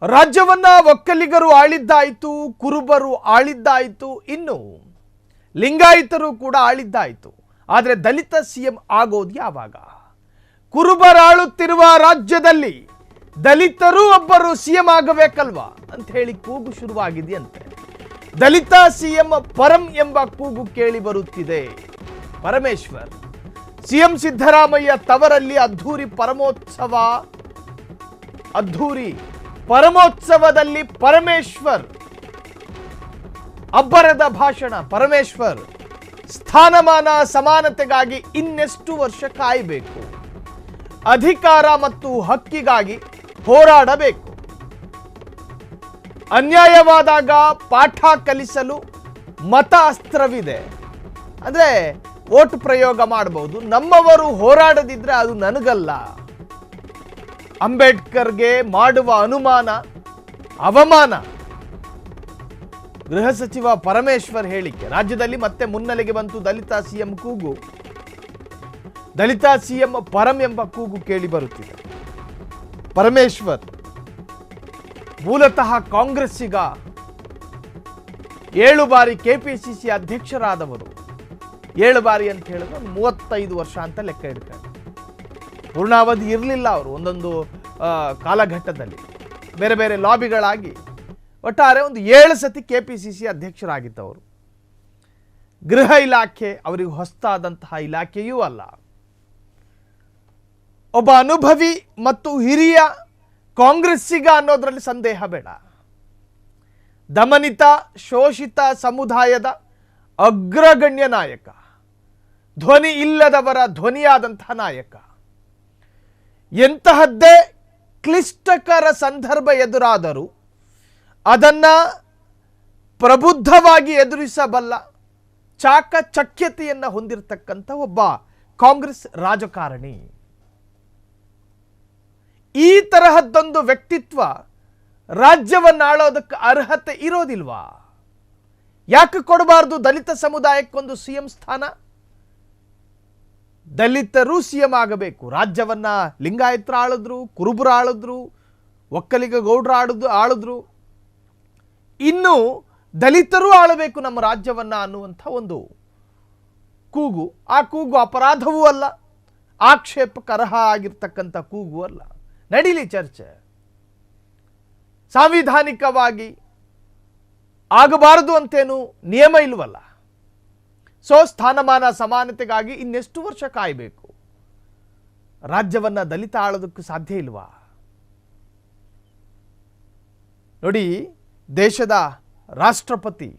ರಾಜ್ಯವನ್ನ ಒಕ್ಕಲಿಗರು ಆಳಿದ್ದಾಯಿತು, ಕುರುಬರು ಆಳಿದ್ದಾಯಿತು, ಇನ್ನು ಲಿಂಗಾಯತರು ಕೂಡ ಆಳಿದ್ದಾಯಿತು. ಆದರೆ ದಲಿತ ಸಿಎಂ ಆಗೋದು ಯಾವಾಗ? ಕುರುಬರಾಳುತ್ತಿರುವ ರಾಜ್ಯದಲ್ಲಿ ದಲಿತರು ಒಬ್ಬರು ಸಿಎಂ ಆಗಬೇಕಲ್ವಾ ಅಂತ ಹೇಳಿ ಕೂಗು ಶುರುವಾಗಿದೆಯಂತೆ. ದಲಿತ ಸಿಎಂ ಪರಂ ಎಂಬ ಕೂಗು ಕೇಳಿ ಬರುತ್ತಿದೆ. ಪರಮೇಶ್ವರ್ ಸಿಎಂ ಸಿದ್ದರಾಮಯ್ಯ ತವರಲ್ಲಿ ಅದ್ಧೂರಿ ಪರಮೋತ್ಸವದಲ್ಲಿ ಪರಮೇಶ್ವರ್ ಅಬ್ಬರದ ಭಾಷಣ. ಪರಮೇಶ್ವರ್ ಸ್ಥಾನಮಾನ ಸಮಾನತೆಗಾಗಿ ಇನ್ನೆಷ್ಟು ವರ್ಷ ಕಾಯಬೇಕು? ಅಧಿಕಾರ ಮತ್ತು ಹಕ್ಕಿಗಾಗಿ ಹೋರಾಡಬೇಕು. ಅನ್ಯಾಯವಾದಾಗ ಪಾಠ ಕಲಿಸಲು ಮತ ಅಸ್ತ್ರವಿದೆ. ಅಂದ್ರೆ ವೋಟ್ ಪ್ರಯೋಗ ಮಾಡಬಹುದು. ನಮ್ಮವರು ಹೋರಾಡದಿದ್ರೆ ಅದು ನನಗಲ್ಲ. ಅಂಬೇಡ್ಕರ್ಗೆ ಮಾಡುವ ಅನುಮಾನ ಅವಮಾನ. ಗೃಹ ಸಚಿವ ಪರಮೇಶ್ವರ್ ಹೇಳಿಕೆ. ರಾಜ್ಯದಲ್ಲಿ ಮತ್ತೆ ಮುನ್ನೆಲೆಗೆ ಬಂತು ದಲಿತ ಸಿಎಂ ಕೂಗು. ದಲಿತ ಸಿಎಂ ಪರಂ ಎಂಬ ಕೂಗು ಕೇಳಿ ಬರುತ್ತಿದೆ. ಪರಮೇಶ್ವರ್ ಮೂಲತಃ ಕಾಂಗ್ರೆಸ್ಸಿಗ, 7 ಬಾರಿ ಕೆಪಿಸಿಸಿ ಅಧ್ಯಕ್ಷರಾದವರು. 7 ಬಾರಿ ಅಂತ ಹೇಳಿದ್ರೆ 35 ವರ್ಷ ಅಂತ ಲೆಕ್ಕ ಇಡ್ತಾರೆ. ಪೂರ್ಣಾವಧಿ ಇರಲಿಲ್ಲ ಅವರು ಒಂದೊಂದು ಕಾಲಘಟ್ಟದಲ್ಲಿ, ಬೇರೆ ಬೇರೆ ಲಾಬಿಗಳಾಗಿ ಒಟ್ಟಾರೆ ಒಂದು 7 ಸತಿ ಕೆಪಿಸಿಸಿ ಅಧ್ಯಕ್ಷರಾಗಿದ್ದವರು. ಗೃಹ ಇಲಾಖೆ ಅವರಿಗೆ ಹೊಸದಾದಂತಹ ಇಲಾಖೆಯೂ ಅಲ್ಲ. ಒಬ್ಬ ಅನುಭವಿ ಮತ್ತು ಹಿರಿಯ ಕಾಂಗ್ರೆಸ್ಸಿಗ ಅನ್ನೋದರಲ್ಲಿ ಸಂದೇಹ ಬೇಡ. ದಮನಿತ ಶೋಷಿತ ಸಮುದಾಯದ ಅಗ್ರಗಣ್ಯ ನಾಯಕ, ಧ್ವನಿ ಇಲ್ಲದವರ ಧ್ವನಿಯಾದಂತಹ ನಾಯಕ. ಎಂತಹದ್ದೇ ಕ್ಲಿಷ್ಟಕರ ಸಂದರ್ಭ ಎದುರಾದರೂ ಅದನ್ನ ಪ್ರಬುದ್ಧವಾಗಿ ಎದುರಿಸಬಲ್ಲ ಚಾಕಚಕ್ಯತೆಯನ್ನು ಹೊಂದಿರತಕ್ಕಂಥ ಒಬ್ಬ ಕಾಂಗ್ರೆಸ್ ರಾಜಕಾರಣಿ. ಈ ತರಹದ್ದೊಂದು ವ್ಯಕ್ತಿತ್ವ ರಾಜ್ಯವನ್ನು ಆಳೋದಕ್ಕೆ ಅರ್ಹತೆ ಇರೋದಿಲ್ವಾ? ಯಾಕೆ ಕೊಡಬಾರ್ದು ದಲಿತ ಸಮುದಾಯಕ್ಕೊಂದು ಸಿಎಂ ಸ್ಥಾನ? ದಲಿತರು ಸಿಎಂ ಆಗಬೇಕು. ರಾಜ್ಯವನ್ನ ಲಿಂಗಾಯತರ ಆಳಿದ್ರು, ಕುರುಬರು ಆಳಿದ್ರು, ಒಕ್ಕಲಿಗ ಗೌಡ್ರ ಆಳಿದ್ರು. ಇನ್ನು ದಲಿತರು ಆಳಬೇಕು ನಮ್ಮ ರಾಜ್ಯವನ್ನ ಅನ್ನುವಂಥ ಒಂದು ಕೂಗು. ಆ ಕೂಗು ಅಪರಾಧವೂ ಅಲ್ಲ, ಆಕ್ಷೇಪಕರಹ ಆಗಿರ್ತಕ್ಕಂಥ ಕೂಗು ಅಲ್ಲ. ನಡೀಲಿ ಚರ್ಚೆ. ಸಾಂವಿಧಾನಿಕವಾಗಿ ಆಗಬಾರದು ಅಂತೇನು ನಿಯಮ ಇಲ್ವಲ್ಲ. ಸೊ ಸ್ಥಾನಮಾನ ಸಮಾನತೆಗಾಗಿ ಇನ್ನೆಷ್ಟು ವರ್ಷ ಕಾಯಬೇಕು? ರಾಜ್ಯವನ್ನ ದಲಿತ ಆಳೋದಕ್ಕೂ ಸಾಧ್ಯ ಇಲ್ವಾ? ನೋಡಿ, ದೇಶದ ರಾಷ್ಟ್ರಪತಿ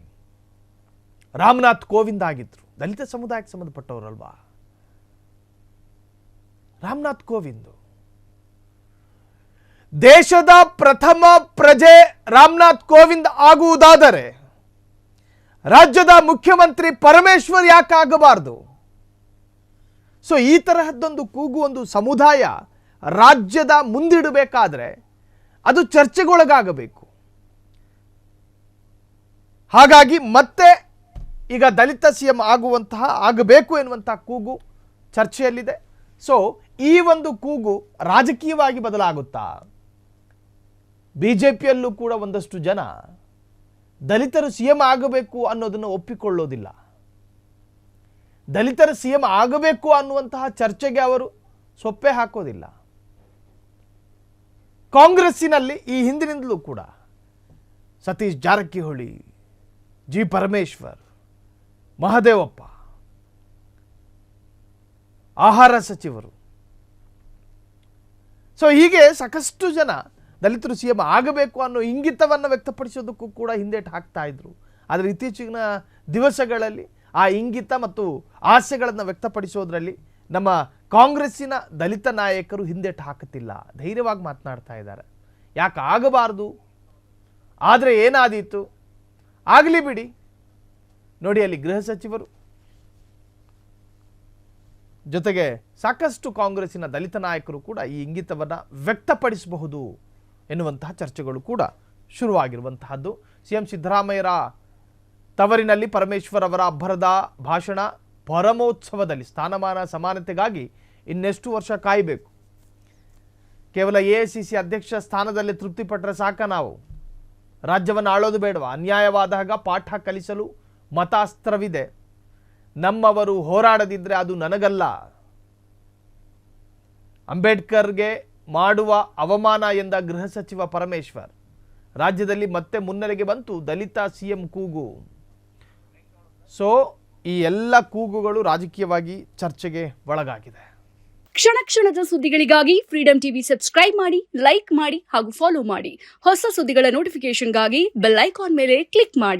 ರಾಮನಾಥ್ ಕೋವಿಂದ್ ಆಗಿದ್ರು. ದಲಿತ ಸಮುದಾಯಕ್ಕೆ ಸಂಬಂಧಪಟ್ಟವರಲ್ವಾ ರಾಮನಾಥ್ ಕೋವಿಂದ್? ದೇಶದ ಪ್ರಥಮ ಪ್ರಜೆ ರಾಮನಾಥ್ ಕೋವಿಂದ್ ಆಗುವುದಾದರೆ ರಾಜ್ಯದ ಮುಖ್ಯಮಂತ್ರಿ ಪರಮೇಶ್ವರ್ ಯಾಕೆ ಆಗಬಾರದು? ಸೊ ಈ ತರಹದ್ದೊಂದು ಕೂಗು ಒಂದು ಸಮುದಾಯ ರಾಜ್ಯದ ಮುಂದಿಡಬೇಕಾದ್ರೆ ಅದು ಚರ್ಚೆಗೊಳಗಾಗಬೇಕು. ಹಾಗಾಗಿ ಮತ್ತೆ ಈಗ ದಲಿತ ಸಿಎಂ ಆಗಬೇಕು ಎನ್ನುವಂತಹ ಕೂಗು ಚರ್ಚೆಯಲ್ಲಿದೆ. ಸೊ ಈ ಒಂದು ಕೂಗು ರಾಜಕೀಯವಾಗಿ ಬದಲಾಗುತ್ತಾ? ಬಿಜೆಪಿಯಲ್ಲೂ ಕೂಡ ಒಂದಷ್ಟು ಜನ ದಲಿತರು ಸಿಎಂ ಆಗಬೇಕು ಅನ್ನೋದನ್ನು ಒಪ್ಪಿಕೊಳ್ಳೋದಿಲ್ಲ. ದಲಿತರು ಸಿಎಂ ಆಗಬೇಕು ಅನ್ನುವಂತಹ ಚರ್ಚೆಗೆ ಅವರು ಸೊಪ್ಪೆ ಹಾಕೋದಿಲ್ಲ. ಕಾಂಗ್ರೆಸ್ಸಿನಲ್ಲಿ ಈ ಹಿಂದಿನಿಂದಲೂ ಕೂಡ ಸತೀಶ್ ಜಾರಕಿಹೊಳಿ, ಜಿ ಪರಮೇಶ್ವರ್, ಮಹದೇವಪ್ಪ, ಆಹಾರ ಸಚಿವರು, ಸೊ ಹೀಗೆ ಸಾಕಷ್ಟು ಜನ ದಲಿತರು ಸಿಎಂ ಆಗಬೇಕು ಅನ್ನೋ ಇಂಗಿತವನ್ನು ವ್ಯಕ್ತಪಡಿಸೋದಕ್ಕೂ ಕೂಡ ಹಿಂದೇಟು ಹಾಕ್ತಾ ಇದ್ರು. ಆದರೆ ಇತ್ತೀಚಿನ ದಿವಸಗಳಲ್ಲಿ ಆ ಇಂಗಿತ ಮತ್ತು ಆಸೆಗಳನ್ನು ವ್ಯಕ್ತಪಡಿಸೋದ್ರಲ್ಲಿ ನಮ್ಮ ಕಾಂಗ್ರೆಸ್ಸಿನ ದಲಿತ ನಾಯಕರು ಹಿಂದೇಟು ಹಾಕುತ್ತಿಲ್ಲ. ಧೈರ್ಯವಾಗಿ ಮಾತನಾಡ್ತಾ ಇದ್ದಾರೆ. ಯಾಕೆ ಆಗಬಾರ್ದು? ಆದರೆ ಏನಾದೀತು? ಆಗಲಿ ಬಿಡಿ. ನೋಡಿ, ಅಲ್ಲಿ ಗೃಹ ಸಚಿವರು ಜೊತೆಗೆ ಸಾಕಷ್ಟು ಕಾಂಗ್ರೆಸ್ಸಿನ ದಲಿತ ನಾಯಕರು ಕೂಡ ಈ ಇಂಗಿತವನ್ನು ವ್ಯಕ್ತಪಡಿಸಬಹುದು ಎನ್ನುವಂತಹ ಚರ್ಚೆಗಳು ಕೂಡ ಶುರುವಾಗಿರುವಂತಹದ್ದು. ಸಿಎಂ ಸಿದ್ದರಾಮಯ್ಯರ ತವರಿನಲ್ಲಿ ಪರಮೇಶ್ವರ್ ಅವರ ಅಬ್ಬರದ ಭಾಷಣ. ಪರಮೋತ್ಸವದಲ್ಲಿ ಸ್ಥಾನಮಾನ ಸಮಾನತೆಗಾಗಿ ಇನ್ನೆಷ್ಟು ವರ್ಷ ಕಾಯಬೇಕು? ಕೇವಲ AICC ಅಧ್ಯಕ್ಷ ಸ್ಥಾನದಲ್ಲಿ ತೃಪ್ತಿಪಟ್ಟರೆ ಸಾಕ ನಾವು? ರಾಜ್ಯವನ್ನು ಆಳೋದು ಬೇಡವಾ? ಅನ್ಯಾಯವಾದಾಗ ಪಾಠ ಕಲಿಸಲು ಮತಾಸ್ತ್ರವಿದೆ. ನಮ್ಮವರು ಹೋರಾಡದಿದ್ರೆ ಅದು ನನಗಲ್ಲ. ಅಂಬೇಡ್ಕರ್ಗೆ ಮಾಡುವ ಅವಮಾನ ಎಂದ ಗೃಹ ಸಚಿವ ಪರಮೇಶ್ವರ್. ರಾಜ್ಯದಲ್ಲಿ ಮತ್ತೆ ಮುನ್ನೆಲೆಗೆ ಬಂತು ದಲಿತ CM ಕೂಗು. ಸೊ ಈ ಎಲ್ಲ ಕೂಗುಗಳು ರಾಜಕೀಯವಾಗಿ ಚರ್ಚೆಗೆ ಒಳಗಾಗಿದೆ. ಕ್ಷಣ ಕ್ಷಣದ ಸುದ್ದಿಗಳಿಗಾಗಿ ಫ್ರೀಡಂ ಟಿವಿ ಸಬ್ಸ್ಕ್ರೈಬ್ ಮಾಡಿ, ಲೈಕ್ ಮಾಡಿ ಹಾಗೂ ಫಾಲೋ ಮಾಡಿ. ಹೊಸ ಸುದ್ದಿಗಳ ನೋಟಿಫಿಕೇಶನ್ಗಾಗಿ ಬೆಲ್ ಐಕಾನ್ ಮೇಲೆ ಕ್ಲಿಕ್ ಮಾಡಿ.